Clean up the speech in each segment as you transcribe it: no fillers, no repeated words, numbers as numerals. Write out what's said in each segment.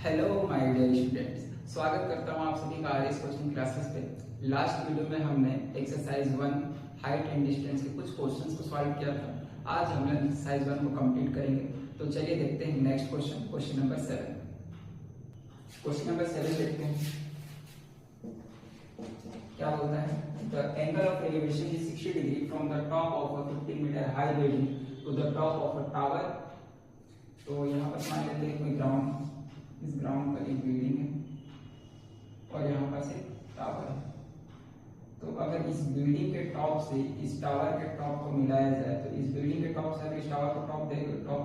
Hello my dear students, स्वागत करता हूं आप सभी का आरएस कोचिंग क्लासेस पे। लास्ट वीडियो में हमने एक्सरसाइज 1 हाइट एंड डिस्टेंस के कुछ क्वेश्चंस को सॉल्व किया था। आज हम एक्सरसाइज 1 को कंप्लीट करेंगे। तो चलिए देखते हैं next question, question number 7। Question number 7 देखते हैं क्या बोलता है। The angle of elevation is 60 degree from the top of a 50 meter high building to the top of a tower. तो यहाँ पर मान लेते हैं कोई ग्राउंड, इस ग्राउंड पर एक बिल्डिंग है और यहाँ पर से टावर है। तो अगर इस बिल्डिंग के टॉप से इस टावर के टॉप को मिलाया जाए तो इस बिल्डिंग के टॉप से अगर इस टावर को टॉप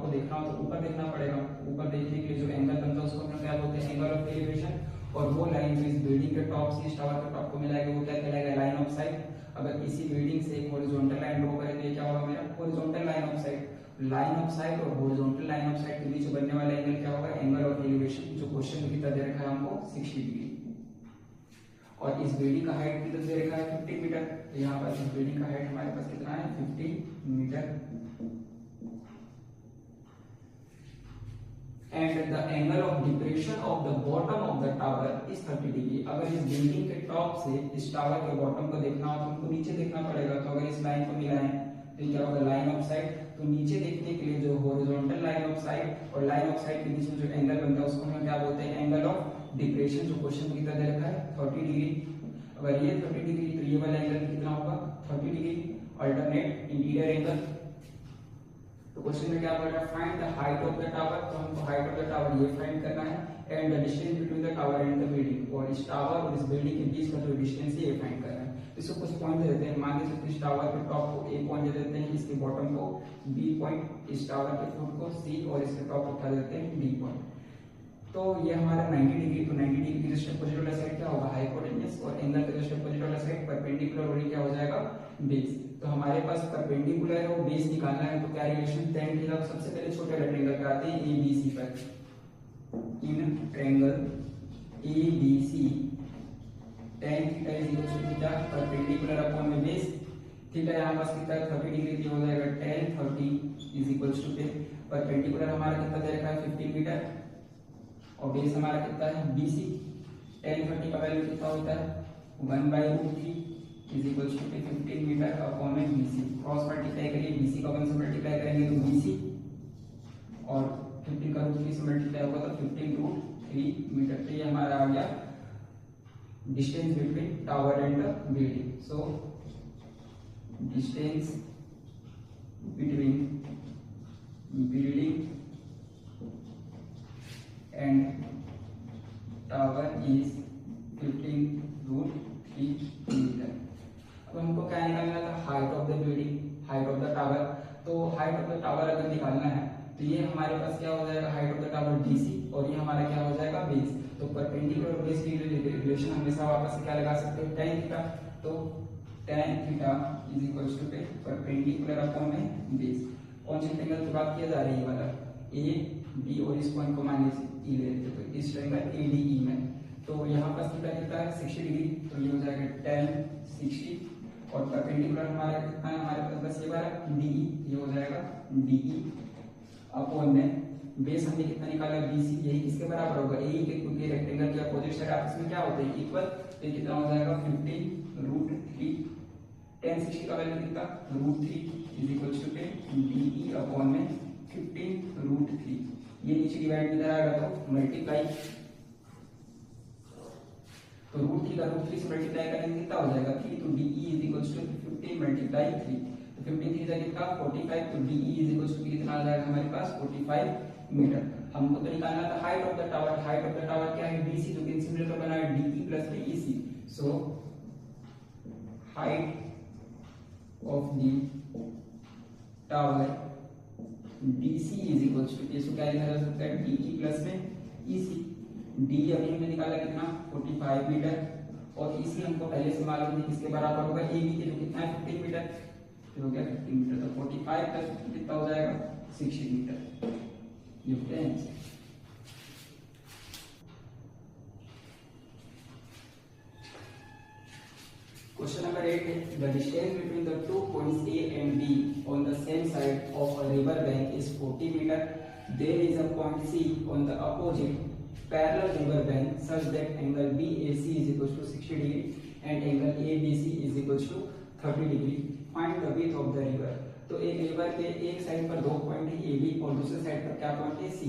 को देखना हो तो ऊपर देखना पड़ेगा। ऊपर देखने के लिए जो एंगल बनता है उसको हम क्या बोलते हैं, एंगल ऑफ एलिवेशन। और वो लाइन जो इस बिल्डिंग के टॉप से इस टावर के टॉप को मिलाएगा वो क्या कहलाएगा, लाइन ऑफ साइट। अगर इसी बिल्डिंग से एक हॉरिजॉन्टल लाइन ड्रॉ करें तो ये क्या होगा, मेरा horizontal line of site. Line of site और हॉरिजॉन्टल लाइन ऑफ साइट के बीच बनने वाला एंगल क्या होगा, एंगल ऑफ एलिवेशन। जो क्वेश्चन में कितना दे रखा है हमको, 60 डिग्री। और इस बिल्डिंग का हाइट कितना दे रखा है, 50 मीटर। तो यहाँ पर इस बिल्डिंग का हाइट हमारे पास कितना है, 50 meter. And the angle of depression of the bottom of the tower is 30 degree. अगर इस बिल्डिंग के टॉप से इस टावर के बॉटम को देखना हो तो हमको नीचे देखना पड़ेगा। तो अगर इस लाइन को मिलाएं तो क्या होगा, लाइन ऑफ साइट। तो नीचे देखने के लिए जो हॉरिजॉन्टल लाइन ऑफ साइट और लाइन ऑफ साइट के बीच में जो एंगल बनता है उसको हम क्या बोलते हैं, एंगल ऑफ डिप्रेशन। जो क्वेश्चन में कितना दे रखा है, 30 डिग्री। अगर ये 30 डिग्री तो ये वाला एंगल कितना होगा, 30 डिग्री। Alternate interior angle. तो क्वेश्चन में क्या बोल रहा है, find the height of the tower. तो हमको हाइट ऑफ द टावर ये फाइंड करना है and the distance between the tower and the building. और इस टावर और इस बिल्डिंग के बीच का जो डिस्टेंस है ये फाइंड करना है। इसको कुछ पॉइंट दे देते हैं। मान लीजिए इस टावर के टॉप को A पॉइंट दे देते हैं, इसके बॉटम को B पॉइंट, इस टावर के फुट को C और इसके टॉप को क्या देते हैं, D पॉइंट। तो ये हमारा 90 डिग्री। तो 90 डिग्री की जो अपोजिट वाला साइड क्या होगा, हाइपोटेन्यूज। और एंगल का जो अपोजिट वाला साइड परपेंडिकुलर और क्या हो जाएगा, बेस। तो हमारे पास परपेंडिकुलर है और बेस निकालना है। तो क्या रिलेशन, tan थीटा। सबसे पहले छोटे रेक्टेंगल पे आते हैं ABC पर। In triangle ABC tan theta is equal to theta perpendicular upon में बेस। थीटा यहाँ पास कितना है, 30 डिग्री। तो हो जाएगा tan 30 इज इक्वल टू पे परपेंडिकुलर हमारा कितना दे रखा है, 50 मीटर। और बेस हमारा कितना है, BC। tan 30 का वैल्यू कितना होता है, 1/√3 is equal to 15 meter upon में BC। क्रॉस मल्टीप्लाई करिए, BC का 1 से मल्टीप्लाई करेंगे तो BC और 15 का √3 से मल्टीप्लाई होगा तो 15√3 मीटर। तो ये हमारा आ गया distance between tower and the building. So distance between building and tower is 15√3 meter. अब हमको क्या निकालना था, height of the building, height of the tower. तो हाइट ऑफ द टावर अगर निकालना है तो ये हमारे पास क्या हो जाएगा, height of the tower DC और ये हमारा क्या हो जाएगा, बेस। तो परपेंडिकुलर और बेस की रिलेशन हमेशा वापस से क्या लगा सकते हैं, tan थीटा। तो tan theta is equal to perpendicular upon में बेस। कौन से ट्रायंगल की बात किया जा रही है, ये वाला AB और इस पॉइंट को मान लीजिए E ले लेते हैं। तो इस ट्रायंगल ADE में तो यहाँ पर थीटा कितना है, 60 डिग्री। तो ये हो जाएगा tan 60 और परपेंडिकुलर हमारा कितना है, हमारे पास बस ये वाला DE। ये हो जाएगा DE अपॉन में बेस हमने कितना निकाला, BC। यही किसके बराबर होगा, AE के, क्योंकि रेक्टेंगल के अपोजिट साइड आपस में क्या होते हैं, इक्वल। तो कितना हो जाएगा, 15√3। tan 60 का वैल्यू कितना, √3 is equal to DE upon में 15√3। ये नीचे डिवाइड में आएगा तो मल्टीप्लाई। तो √3 का √3 से मल्टीप्लाई करेंगे कितना हो जाएगा, 3। तो DE is equal to 15 multiply 3। तो 15 3 जा कितना, 45। तो DE इज इक्वल टू कितना आ जाएगा हमारे पास, 45 मीटर। हमको तो निकालना था height of the tower. Height of the tower क्या है, BC। तो किन सिमिलर बना है, DE plus BEC। So height of the tower DC is equal to, इसको क्या लिखा जा सकता है, DE प्लस में EC। DE अभी हमने निकाला कितना, 45 मीटर। और EC हमको पहले से मालूम है किसके बराबर होगा, AB के, जो कितना है 15 मीटर। तो हो गया 15 मीटर। तो 45 प्लस 15 कितना हो जाएगा, 60 मीटर। ये फ्रेंड्स क्वेश्चन नंबर 8 है, the distance between the 2 points A and B on the same side of a river bank is 40 meter. There is a point C on the opposite parallel river bank such that angle BAC is equals to 60 degree and angle ABC is equals to 30 degree. Find the width of the river. तो एक river के एक side पर 2 point है AB और दूसरे side पर क्या पॉइंट है C।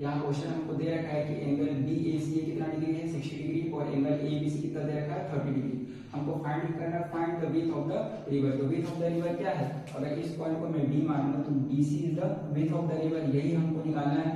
यहाँ क्वेश्चन हमको दे रखा है कि एंगल BAC कितना डिग्री है 60 डिग्री और एंगल ABC कितना दे रखा है 30 डिग्री। हमको फाइंड करना find the width of the river. तो विड्थ ऑफ द रिवर क्या है, अगर इस पॉइंट को मैं D मान लूं तो BC is the width of the river, यही हमको निकालना है।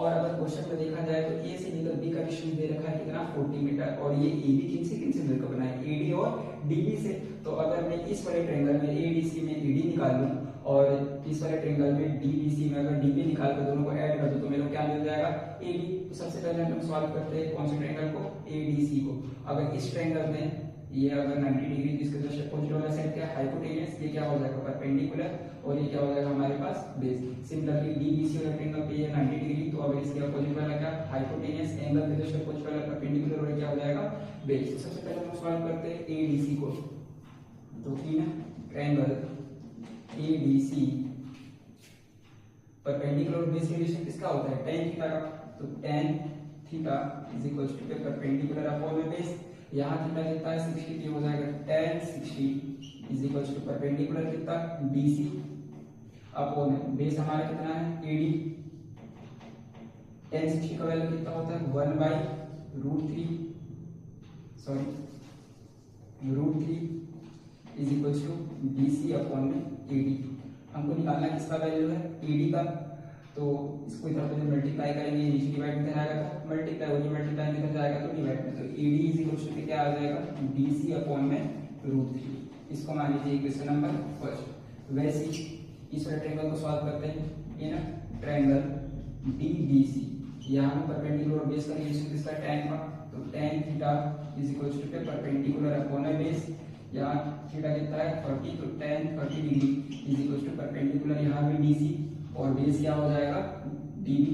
और अगर क्वेश्चन में देखा जाए तो A से लेकर B का डिस्टेंस दे रखा है कितना 40 मीटर और ये AB किन से मिलकर बना है AD और DB से। तो अगर मैं इस वाले ट्रायंगल में ADC में AD निकाल लूं और इस वाले ट्रायंगल में DBC में अगर DB निकाल कर दोनों को ऐड कर दूं तो मेरे को क्या मिल जाएगा AB। तो सबसे पहले हम सॉल्व करते हैं कौन से ट्रायंगल को ADC को। अगर इस ट्रायंगल में ये अगर 90 डिग्री जिसके वजह से अपोजिट वाला साइड क्या हाइपोटेनस, ये क्या हो जाएगा परपेंडिकुलर और ये क्या हो जाएगा हमारे पास बेस। सिमिलरली DBC वाला ट्रायंगल पे ये 90 डिग्री तो अगर इसके अपोजिट वाला क्या हाइपोटेनस एंगल के वजह से अपोजिट वाला परपेंडिकुलर और ये क्या हो जाएगा बेस। तो सबसे पहले हम सॉल्व करते हैं ADC को। तो in triangle ADC perpendicular base की रिलेशन किसका होता है tan थीटा का। तो tan theta is equal to perpendicular upon base. यहाँ थीटा कितना है 60, ये हो जाएगा tan 60 is equal to perpendicular कितना BC अपॉन बेस हमारा कितना है AD। tan 60 का वैल्यू कितना होता है 1/√3 is equal to BC upon में AD। हमको निकालना किसका वैल्यू है AD का। तो इसको इधर पे मल्टीप्लाई करेंगे नीचे डिवाइड में आएगा तो मल्टीप्लाई होगी, मल्टीप्लाई इधर जाएगा तो डिवाइड में। तो AD इज इक्वल टू क्या आ जाएगा BC अपॉन में √3। इसको मान लीजिए क्वेश्चन नंबर फर्स्ट। वैसे इस वाले ट्रायंगल को सॉल्व करते हैं इन ट्रायंगल DBC। यहाँ पे परपेंडिकुलर और बेस का रिलेशन किसका tan का। तो tan theta is equal to perpendicular upon base. यहाँ थीटा कितना है 30 तो tan 30 degree is equal to perpendicular यहाँ पे BC और बेस क्या हो जाएगा DB।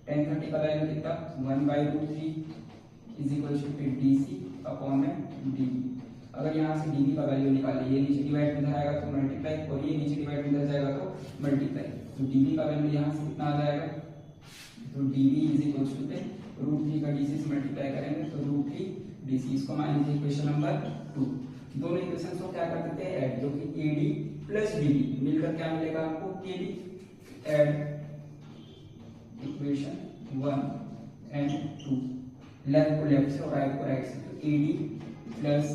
tan 30 का वैल्यू कितना 1/√3 is equal to DC upon में DB। अगर यहाँ से DB का वैल्यू निकाले ये नीचे डिवाइड में आएगा तो मल्टीप्लाई और ये नीचे डिवाइड में जाएगा तो मल्टीप्लाई। तो DB का वैल्यू यहाँ से कितना आ जाएगा तो DB इज इक्वल टू √3 का DC से मल्टीप्लाई करेंगे तो √3 DC। इसको मान लीजिए इक्वेशन नंबर 2। दोनों इक्वेशंस को क्या कर देते हैं ऐड, जो कि AD प्लस DB मिलकर क्या मिलेगा हमको KB। Add equation 1 and 2, left को लेफ्ट से और राइट को राइट से। तो AD plus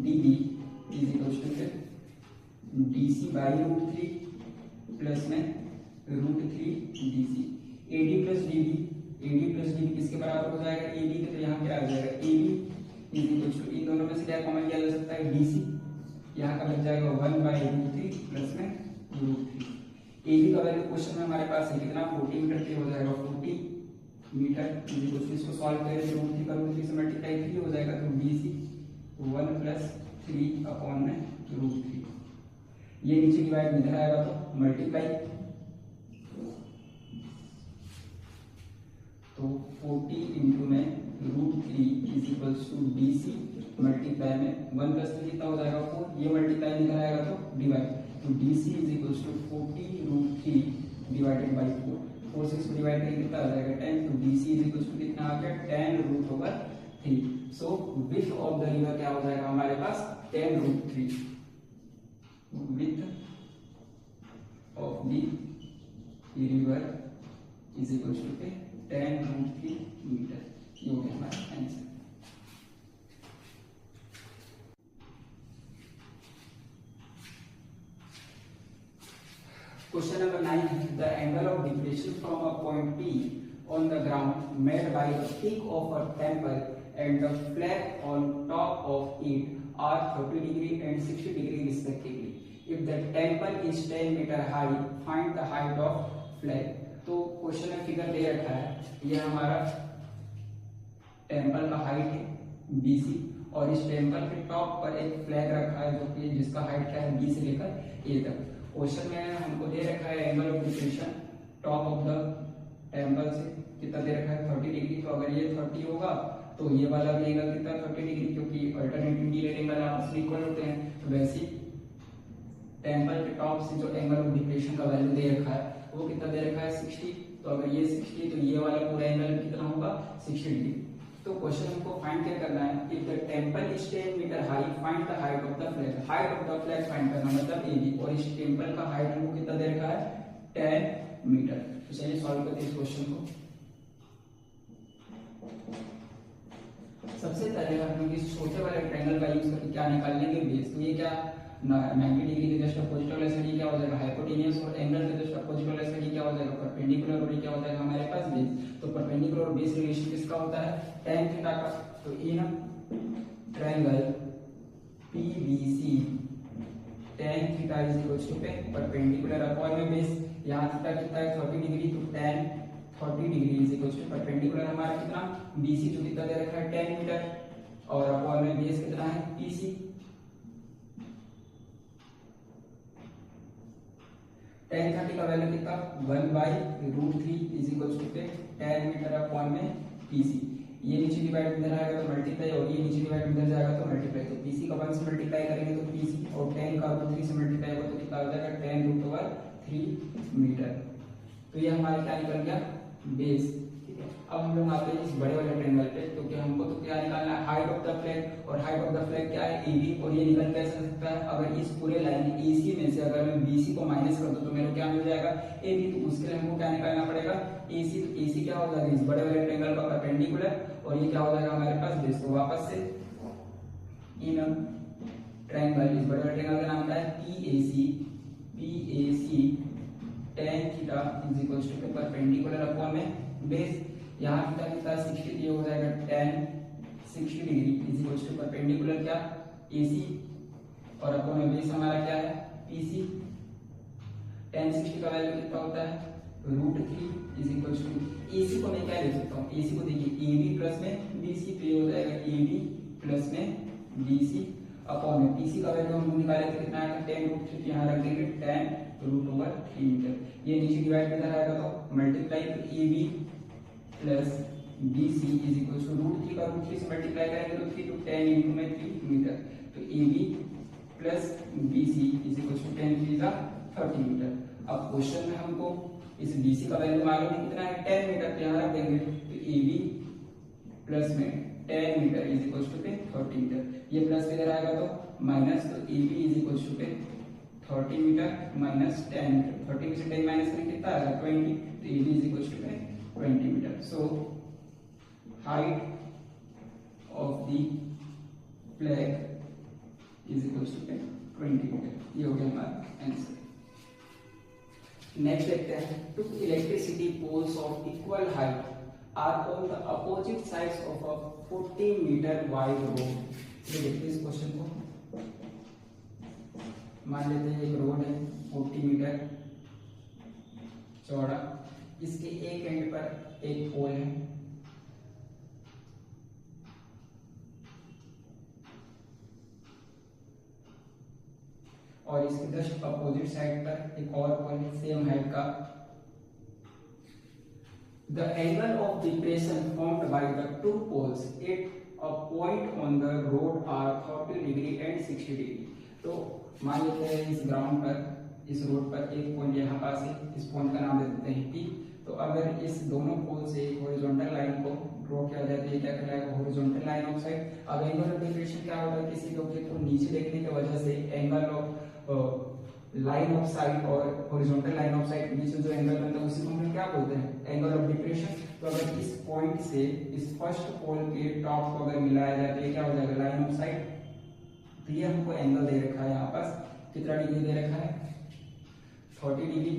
DB is equal to DC/√3 plus में √3 DC। AD प्लस DB किसके बराबर हो जाएगा AB के। तो यहाँ क्या आ जाएगा AB इज इक्वल टू इन दोनों में से क्या कॉमन लिया जा सकता है DC। यहाँ का बच जाएगा 1/√3 प्लस में √3। AB का वैल्यू क्वेश्चन में हमारे पास है कितना 40 मीटर के हो जाएगा 40 मीटर इज इक्वल टू इसको सॉल्व करें तो √3 का √3 से मल्टीप्लाई 3 हो जाएगा तो BC 1 + 3 अपॉन में √3। ये नीचे डिवाइड में आएगा तो मल्टीप्लाई तो 40 इंटू में √3 is equal to BC multiply में 1 + 3 कितना हो जाएगा 4। ये मल्टीप्लाई निकल आएगा तो डिवाइड। तो DC is equal to 40√3 divided by 4 से इसको डिवाइड करेंगे कितना आ जाएगा 10। तो DC इज इक्वल टू कितना आ गया 10√3। So width of the river क्या हो जाएगा हमारे पास 10√3। Width of the river is equal to 10√3 meter. ये हो गया हमारा answer. Question number 9. The angle of depression from a point P on the ground made by the peak of a temple and the flag on top of it are 30 degree and 60 degree respectively. If the temple is 10 meter high, find the height of flag. तो question में figure दे रखा है, ये हमारा temple का height है BC और इस टेम्पल के टॉप पर एक फ्लैग रखा है जो कि जिसका हाइट क्या है B से लेकर A तक। क्वेश्चन में हमको दे रखा है angle of depression top of the temple से कितना दे रखा है 30 डिग्री। तो अगर ये 30 होगा तो ये वाला भी एंगल कितना 30 डिग्री, क्योंकि अल्टरनेटिव एंगल आपस में इक्वल होते हैं। तो वैसे टेम्पल के टॉप से जो एंगल ऑफ डिप्रेशन का वैल्यू दे रखा है वो कितना दे रखा है 60 तो अगर ये 60 तो ये वाला पूरा एंगल कितना होगा 60 डिग्री। तो क्वेश्चन हमको फाइंड क्या करना है, if the temple is 10 meter high find the height of the flag. Height of the flag find करना मतलब एबी, और इस टेम्पल का हाइट हमको कितना दे रखा है 10 मीटर। तो चलिए सॉल्व करते हैं इस क्वेश्चन को। सबसे पहले हम लोग इस छोटे वाले ट्रायंगल का यूज करके क्या निकाल लेंगे बेस। तो ये क्या 90 डिग्री के जस्ट अपोजिट वाला साइड क्या हो जाएगा हाइपोटेन्यूस, और एंगल के जस्ट अपोजिट वाला साइड क्या हो जाएगा परपेंडिकुलर, और ये क्या हो जाएगा हमारे पास बेस। तो परपेंडिकुलर और बेस रिलेशन किसका होता है tan थीटा का। तो in triangle PBC tan theta is equal to perpendicular upon में बेस, यहां थीटा कितना है 30 डिग्री, तो tan 30 degree is equal to perpendicular हमारा कितना BC जो कितना दे रखा है 10 मीटर, और अपॉन में बेस कितना है PC। tan 30 का वैल्यू कितना 1/√3 is equal to 10 meter upon में PC। ये नीचे डिवाइड में आएगा तो मल्टीप्लाई, और ये नीचे डिवाइड में जाएगा तो मल्टीप्लाई। तो PC का 1 से मल्टीप्लाई करेंगे तो PC, और 10 का √3 से मल्टीप्लाई होगा तो कितना हो जाएगा 10√3 मीटर। तो ये हमारा क्या निकल गया बेस। ठीक है, अब हम लोग आते हैं इस बड़े वाले ट्रायंगल पे। तो क्या हमको तो क्या निकालना है हाइट ऑफ द फ्लैग, और हाइट ऑफ द फ्लैग क्या है AB, और ये निकल कैसे सकता है अगर इस पूरे लाइन AC में से अगर मैं BC को माइनस कर दूं तो मेरे को क्या मिल जाएगा AB। तो उसके लिए हमको क्या निकालना पड़ेगा AC। तो AC क्या हो जाएगा इस बड़े वाले ट्रायंगल का परपेंडिकुलर, और ये क्या हो जाएगा हमारे पास बेस। तो वापस से इन ट्रायंगल इस बड़े वाले ट्रायंगल का नाम क्या है PAC tan theta is equal to perpendicular upon में बेस। यहाँ थीटा कितना 60 ये हो जाएगा tan 60 degree is equal to perpendicular क्या AC, और अपॉन में बेस हमारा क्या है PC। tan 60 का वैल्यू कितना होता है √3 इज इक्वल टू AC को मैं क्या लिख सकता हूँ AC को देखिए AB प्लस में BC, तो ये हो जाएगा AB प्लस में BC अपॉन में PC का वैल्यू हम निकाले थे कितना आएगा 10√3, यहाँ रख देंगे tan√3 मीटर। ये नीचे डिवाइड में इधर आएगा तो मल्टीप्लाई, तो AB plus BC is equal to √3 का √3 से मल्टीप्लाई करेंगे तो 3 तो 10 into में 3 मीटर। तो AB plus BC is equal to 10 3 का 30 मीटर। अब क्वेश्चन में हमको इस BC का वैल्यू मालूम है कितना है 10 मीटर, तो यहाँ रख देंगे। तो AB प्लस में 10 meter is equal to 30 meter. ये प्लस इधर आएगा तो माइनस, तो AB is equal to 30 meter minus 10 meter. 30 में से 10 माइनस करेंगे कितना आएगा 20, तो AB is equal to 20 metre. So height of the flag is equal to 20 metre. ये हो गया हमारा आंसर। नेक्स्ट देखते हैं, two electricity poles of equal height are on the opposite sides of a 40 metre wide road. ये देखते हैं इस क्वेश्चन को। मान लेते हैं एक रोड है 40 मीटर चौड़ा, इसके एक एंड पर एक पोल है, और इसके जस्ट अपोजिट साइड पर एक और पोल है सेम हाइट का। The angle of depression formed by the two poles at a point on the road are 30 degree and 60 degree। तो मान लेते हैं इस ग्राउंड पर इस रोड पर एक पॉइंट यहाँ पास है, इस पॉइंट का नाम दे देते हैं P। तो अगर इस दोनों पोल से एक हॉरिजॉन्टल लाइन को ड्रॉ किया जाए तो ये क्या कहलाएगा हॉरिजॉन्टल लाइन ऑफ साइड। अब एंगल ऑफ डिप्रेशन क्या होगा किसी ऑब्जेक्ट को नीचे देखने की वजह से angle of line of side और हॉरिजॉन्टल लाइन ऑफ साइड के बीच में जो एंगल बनता है उसी को हम क्या बोलते हैं एंगल ऑफ डिप्रेशन। तो अगर इस पॉइंट से इस फर्स्ट पोल के टॉप को अगर मिलाया जाए तो ये क्या हो जाएगा लाइन ऑफ साइड। तो ये हमको एंगल दे रखा है यहाँ पास कितना डिग्री दे रखा है 30 डिग्री,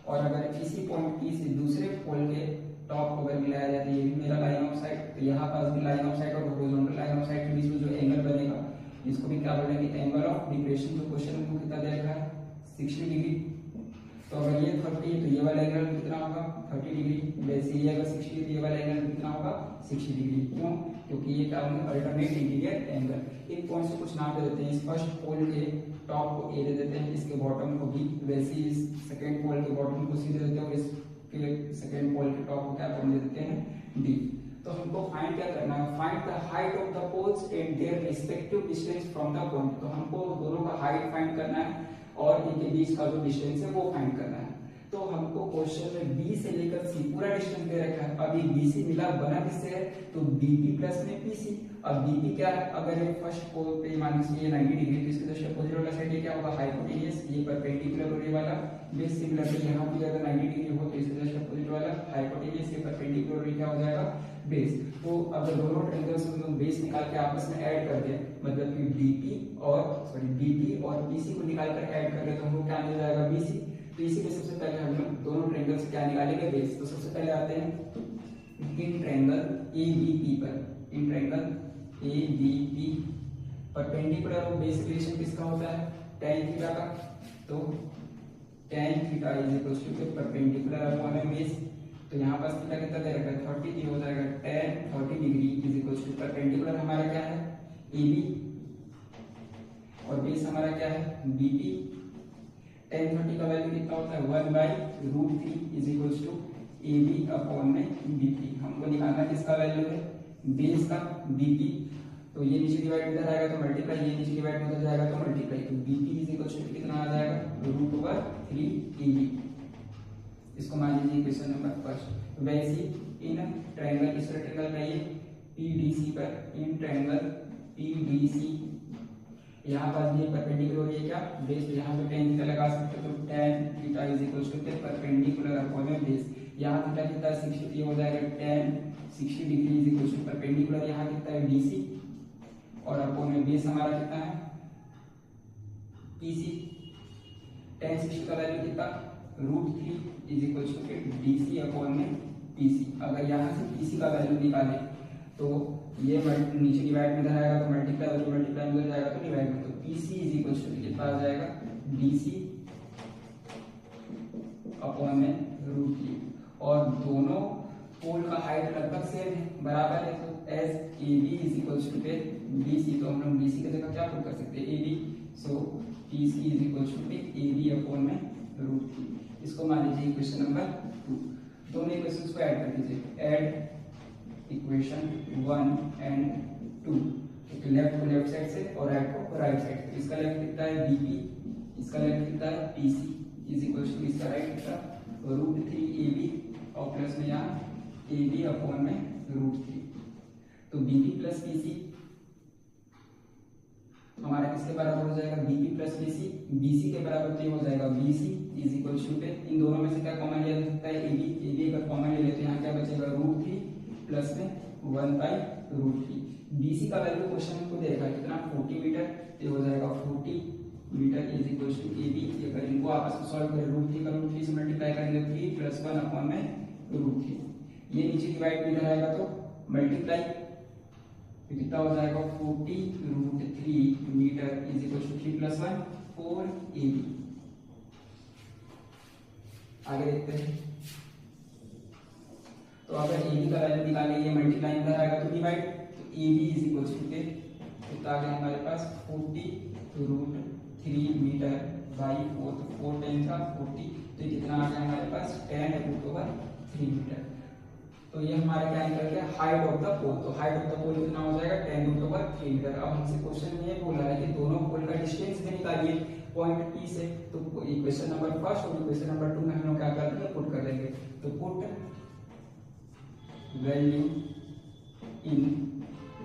और अगर इसी पॉइंट P से दूसरे पोल के टॉप को अगर मिलाया जाए तो ये भी मेरा लाइन ऑफ साइड। तो यहाँ पास भी लाइन ऑफ साइड और हॉरिजॉन्टल लाइन ऑफ साइड के बीच में जो एंगल बनेगा इसको भी क्या बोलेंगे एंगल ऑफ डिप्रेशन। तो क्वेश्चन हमको कितना दे रखा है 60 डिग्री। तो अगर ये 30 है तो ये वाला एंगल कितना होगा 30 डिग्री, वैसे ये अगर 60 है तो ये वाला एंगल कितना होगा 60 डिग्री। क्यों? क्योंकि ये क्या होंगे अल्टरनेट इंटीरियर एंगल। एक पॉइंट से कुछ नाम दे देते हैं, इस फर्स्ट पोल के टॉप को ए दे देते हैं, इसके बॉटम को बी, वैसे ही इस सेकंड पोल के बॉटम को सी दे देते हैं, और इसके सेकंड पोल के टॉप को क्या दे देते हैं डी। तो हमको फाइंड क्या करना है, find the height of the poles and their respective distance from the point. तो हमको दोनों का हाइट फाइंड करना है और इनके बीच का जो डिस्टेंस है वो फाइंड करना है। तो हमको क्वेश्चन में बी से लेकर सी पूरा डिस्टेंस दे रखा है। अभी बीसी मिला बना किससे है, तो बीपी प्लस में पीसी। अब बीपी क्या है, अगर ये फर्स्ट पोल पे मान लीजिए 90 डिग्री, तो इसके जस्ट अपोजिट वाला साइड ये क्या होगा, हाइपोटेन्यूस, ये परपेंडिकुलर होने वाला बेस। सिमिलरली यहाँ पे अगर 90 डिग्री हो तो इसके जस्ट अपोजिट वाला हाइपोटेन्यूस, ये परपेंडिकुलर क्या हो जाएगा, बेस। तो अगर दोनों ट्रायंगल्स में हम बेस निकाल के आपस में ऐड कर दें, मतलब कि बीपी और पीसी को निकाल कर ऐड कर ले तो हमको क्या मिल जाएगा, बीसी। तो इसी में सबसे पहले हम लोग दोनों ट्रायंगल से क्या निकालेंगे, बेस। तो सबसे पहले आते हैं इन ट्रायंगल एबीपी पर, इन ट्रायंगल एबीपी परपेंडिकुलर और बेस रिलेशन किसका होता है, tan थीटा का। तो tan theta is equal to perpendicular upon base. तो यहाँ पास थीटा कितना दे रखा है, 30, ये हो जाएगा tan 30 degree is equal to perpendicular हमारा क्या है, AB, और बेस हमारा क्या है, BP। tan 30 का वैल्यू कितना होता है, 1/√3 is equal to AB upon में BP। हमको निकालना किसका वैल्यू है, बेस का, BP। तो ये नीचे डिवाइड इधर आएगा तो मल्टीप्लाई, ये नीचे डिवाइड उधर जाएगा तो मल्टीप्लाई। तो BP इज इक्वल टू कितना आ जाएगा, √3 AB। इसको मान लीजिए क्वेश्चन नंबर फर्स्ट। वैसे इन ट्रायंगल, इस रेक्टेंगल का ये PDC पर, इन ट्रायंगल PDC यहाँ पर ये परपेंडिकुलर हो, ये क्या, बेस। तो यहाँ पे tan थीटा लगा सकते हो, तो tan theta is equal to perpendicular upon base. यहाँ थीटा कितना है, 60, ये हो जाएगा tan 60 degree is equal to perpendicular, यहाँ कितना है, BC, और अपॉन में बेस हमारा कितना है, PC। tan 60 का वैल्यू कितना, √3 is equal to DC upon में PC। अगर यहाँ से PC का वैल्यू निकाले तो ये नीचे डिवाइड में इधर आएगा तो मल्टीप्लाई, और मल्टीप्लाई में जाएगा तो डिवाइड में। तो PC इज इक्वल टू कितना आ जाएगा, DC अपॉन में √3। और दोनों पोल का हाइट लगभग सेम है, बराबर है। तो as AB is equal to BC, तो हम लोग BC की जगह क्या पुट कर सकते हैं, AB। So PC is equal to AB upon में √3। इसको मान लीजिए इक्वेशन नंबर 2। दोनों इक्वेशंस को ऐड कर दीजिए, ऐड इक्वेशन 1 एंड 2। लेफ्ट को लेफ्ट साइड से और राइट को राइट साइड से। इसका लेफ्ट कितना है, BP, इसका लेफ्ट कितना है, PC इज इक्वल टू इसका राइट कितना, √3 AB, और प्लस में यहाँ AB अपॉन में √3। तो BP प्लस PC हमारा किसके बराबर हो जाएगा, BP प्लस BC के बराबर। तो ये हो जाएगा BC इज इक्वल टू, इन दोनों में से क्या कॉमन लिया जा सकता है, AB अगर कॉमन ले ले तो यहाँ क्या बचेगा, √3 प्लस में 1/√3। BC का वैल्यू क्वेश्चन को देखा कितना, 40 मीटर, तो ये हो जाएगा 40 metre is equal to AB। अगर इनको आपस में सॉल्व करें, √3 का √3 से मल्टीप्लाई करेंगे, 3 + 1 अपॉन में √3। ये नीचे डिवाइड में इधर आएगा तो मल्टीप्लाई, तो कितना हो जाएगा, 40√3 metre is equal to 3 + 1 4 AB। आगे देखते हैं। तो अगर AB का वैल्यू निकालेंगे, ये मल्टीप्लाई इधर आएगा तो डिवाइड। तो AB इज इक्वल टू कितना आ गया हमारे पास, 40√3 मीटर बाई 4, तो 4 टाइम्स का 40, तो ये कितना आ गया हमारे पास, 10√3 मीटर। तो ये हमारा क्या निकल गया, हाइट ऑफ द पोल। तो हाइट ऑफ द पोल कितना हो जाएगा, 10√3 मीटर। अब हमसे क्वेश्चन में ये बोला है कि दोनों पोल का डिस्टेंस भी निकालिए पॉइंट P से। तो इक्वेशन नंबर फर्स्ट और इक्वेशन नंबर 2 में हम लोग क्या कर देंगे, पुट कर देंगे। तो put value in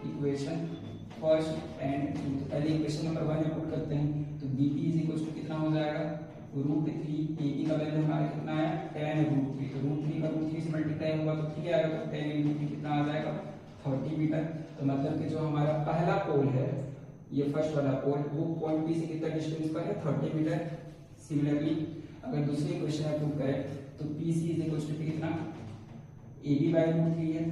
equation first and 2। तो पहले इक्वेशन नंबर 1 में पुट करते हैं। तो BP इज इक्वल टू कितना हो जाएगा, √3। AB का वैल्यू हमारा कितना है, 10√3। तो √3 का √3 से मल्टीप्लाई होगा तो 3 आएगा, तो 10 × 3 कितना आ जाएगा, 30 मीटर। तो मतलब कि जो हमारा पहला पोल है, ये फर्स्ट वाला पोल, वो पॉइंट P से कितना डिस्टेंस पर है, 30 मीटर। सिमिलरली अगर दूसरी इक्वेशन में पुट करें तो PC इज इक्वल टू कितना, AB/√3 है।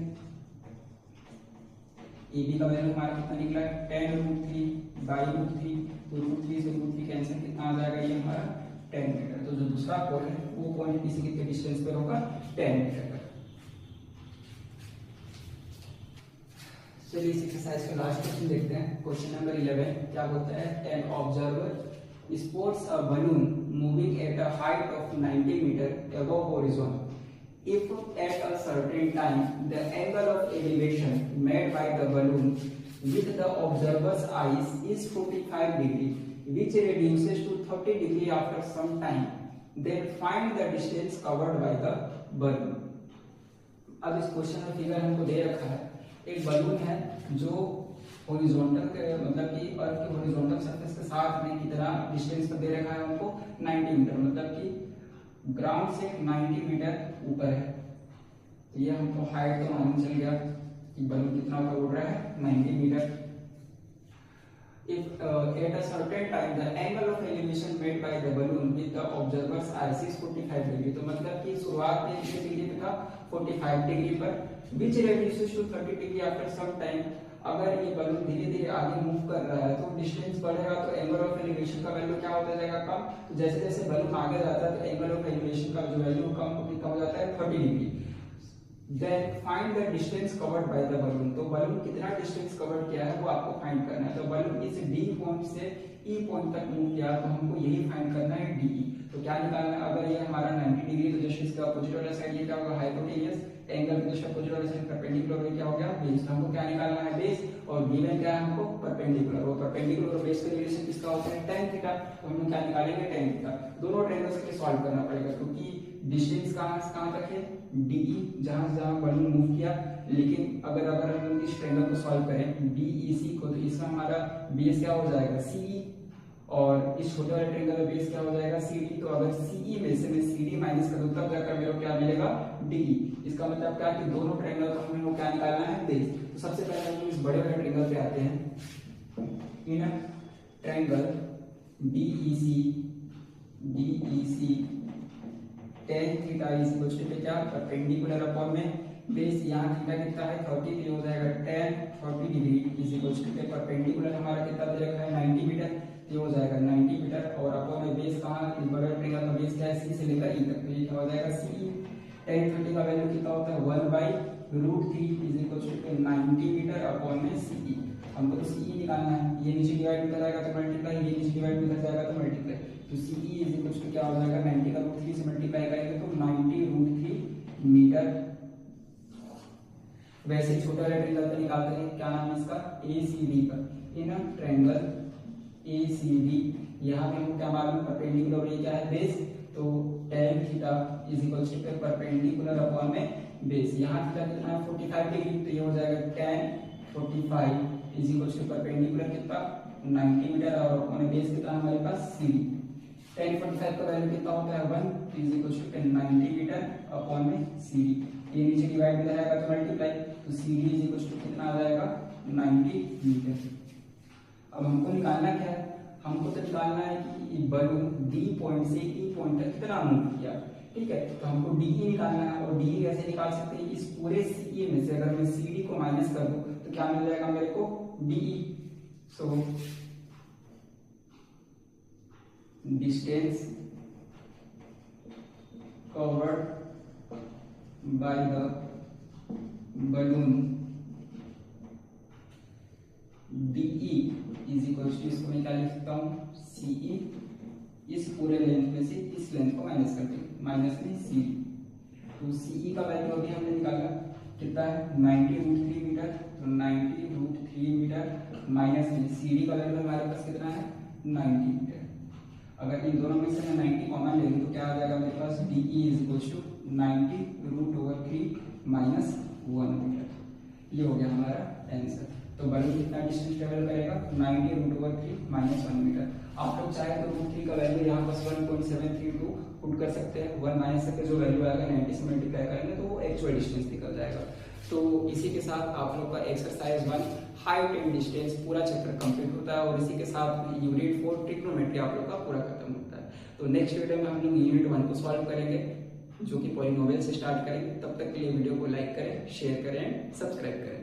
AB का वैल्यू हमारा कितना निकला है, 10√3/√3। तो √3 से √3 कैंसिल, कितना आ जाएगा, ये हमारा 10 मीटर। तो जो दूसरा पोल है वो पॉइंट P से कितने डिस्टेंस पर होगा, 10 मीटर पर। चलिए इस एक्सरसाइज का लास्ट क्वेश्चन देखते हैं। क्वेश्चन नंबर 11 क्या बोलता है, an observer spots a balloon moving at a height of 90 metre above horizon. If at a certain time the angle of elevation made by the balloon with the observer's eyes is 45 degree, which reduces to 30 degree after some time, then find the distance covered by the balloon. अब इस question में figure हमको दे रखा है, एक balloon है जो horizontal के मतलब कि अर्थ के हॉरिजॉन्टल सरफेस के साथ में कितना डिस्टेंस पर दे रखा है हमको 90 मीटर, मतलब कि ग्राउंड से 90 मीटर ऊपर है। तो ये हमको हाइट तो मालूम चल गया कि बलून कितना ऊपर उड़ रहा है 90 metre. If at a certain time the angle of elevation made by the balloon with the observer's eyes is 45 degree, तो मतलब कि शुरुआत में कितने डिग्री पे था 45 डिग्री पर, which reduces to 30 degree after some time। अगर ये बलून धीरे धीरे आगे मूव कर रहा है तो डिस्टेंस बढ़ेगा तो एंगल ऑफ एलिवेशन का वैल्यू क्या होता जाएगा कम। तो जैसे जैसे बलून आगे जाता है तो एंगल ऑफ एलिवेशन का जो वैल्यू कम हो जाता है 30 degree. Then find the distance covered by the balloon, तो बलून कितना डिस्टेंस कवर किया है वो आपको फाइंड करना है। तो बलून इस डी पॉइंट से ई पॉइंट तक मूव किया तो हमको यही फाइंड करना है डी। तो क्या निकालना है, अगर ये हमारा 90 डिग्री तो जस्ट इसका अपोजिट वाला साइड ये क्या होगा हाइपोटेन्यूस, एंगल के जस्ट अपोजिट वाला साइड परपेंडिकुलर क्या हो गया बेस। तो हमको क्या निकालना है बेस, और गिवन क्या है हमको परपेंडिकुलर। और परपेंडिकुलर और बेस का रिलेशन किसका होता है tan थीटा। तो हम क्या निकालेंगे tan थीटा। दोनों ट्रायंगल्स के सॉल्व करना पड़ेगा क्योंकि डिस्टेंस कहां से कहां तक है DE, जहां से जहां बलून मूव किया। लेकिन अगर हम इस ट्रायंगल को सॉल्व करें DEC को, तो इसका हमारा बेस क्या हो जाएगा CE, और इस छोटे वाले ट्रायंगल का बेस क्या हो जाएगा CD। तो अगर CE में से मैं CD माइनस कर दूं तब जाकर मेरे को क्या मिलेगा DE। इसका मतलब क्या कि दोनों ट्रायंगल का हमें क्या निकालना है बेस। तो सबसे पहले हम इस बड़े वाले ट्रायंगल पे आते हैं। In triangle DEC tan theta is equal to क्या परपेंडिकुलर अपॉन में बेस। यहाँ थीटा कितना है 30, तो हो जाएगा tan 30 degree is equal to perpendicular हमारा कितना दे रखा है 90 मीटर, ये हो जाएगा 90 मीटर। और अपॉन में बेस कहाँ, इस बड़े ट्रायंगल का बेस क्या है C से लेकर E तक, तो ये क्या हो जाएगा CE। tan 30 का वैल्यू कितना होता है 1/√3 is equal to 90 metre upon में CE। हमको तो CE निकालना है, ये नीचे डिवाइड में जाएगा तो मल्टीप्लाई, ये नीचे डिवाइड में जाएगा तो मल्टीप्लाई। तो CE इज इक्वल टू क्या हो जाएगा 90 का √3 से मल्टीप्लाई करेंगे तो 90√3 मीटर। वैसे छोटा वाला ट्रायंगल पे निकालते हैं, क्या नाम है इसका ACD पर। इन ट्रायंगल ACD यहाँ पे हमको क्या मालूम है परपेंडिकुलर, ये क्या है बेस। तो tan theta is equal to perpendicular upon में बेस। यहाँ थीटा कितना 45 डिग्री, तो ये हो जाएगा tan 45 is equal to perpendicular कितना 90 मीटर, और अपॉन बेस कितना हमारे पास CD। tan 45 का वैल्यू कितना होता है 1 is equal to 90 metre upon में CD। ये नीचे डिवाइड में जाएगा तो मल्टीप्लाई, तो CD इज इक्वल टू कितना आ जाएगा 90 मीटर। अब हमको निकालना क्या है, हमको तो निकालना है कि बलून D पॉइंट से E पॉइंट तक कितना मूव किया, ठीक है। तो हमको DE निकालना है, और DE कैसे निकाल सकते हैं, इस पूरे CE में से अगर मैं CD को माइनस कर दूं तो क्या मिल जाएगा मेरे को DE। So distance covered by the balloon DE is equals to, इसको मैं क्या लिख सकता हूँ CE, इस पूरे लेंथ में से इस लेंथ को माइनस करते हैं, माइनस में CE। तो CE का वैल्यू अभी हमने निकाला कितना है 90√3 मीटर, तो 90√3 मीटर माइनस में CD का वैल्यू हमारे पास कितना है 90 मीटर। अगर इन दोनों में से मैं 90 कॉमन ले लूं तो क्या आ जाएगा मेरे पास DE is equal to 90√3 minus 1 metre. ये हो गया हमारा आंसर। तो बलून कितना डिस्टेंस ट्रेवल करेगा 90√3 माइनस 1 मीटर। आप लोग चाहे तो √3 का वैल्यू यहाँ पर 1.732 पुट कर सकते हैं, 1 माइनस करके जो वैल्यू आएगा 90 से मल्टीप्लाई करेंगे तो वो एक्चुअल डिस्टेंस निकल जाएगा। तो इसी के साथ आप लोग का एक्सरसाइज 1 हाइट एंड डिस्टेंस पूरा चैप्टर कंप्लीट होता है, और इसी के साथ यूनिट 4 ट्रिग्नोमेट्री आप लोग का पूरा खत्म होता है। तो नेक्स्ट वीडियो में हम लोग यूनिट 1 को सॉल्व करेंगे, जो कि पॉलिनोमियल से स्टार्ट करेंगे। तब तक के लिए वीडियो को लाइक करें, शेयर करें, सब्सक्राइब करें।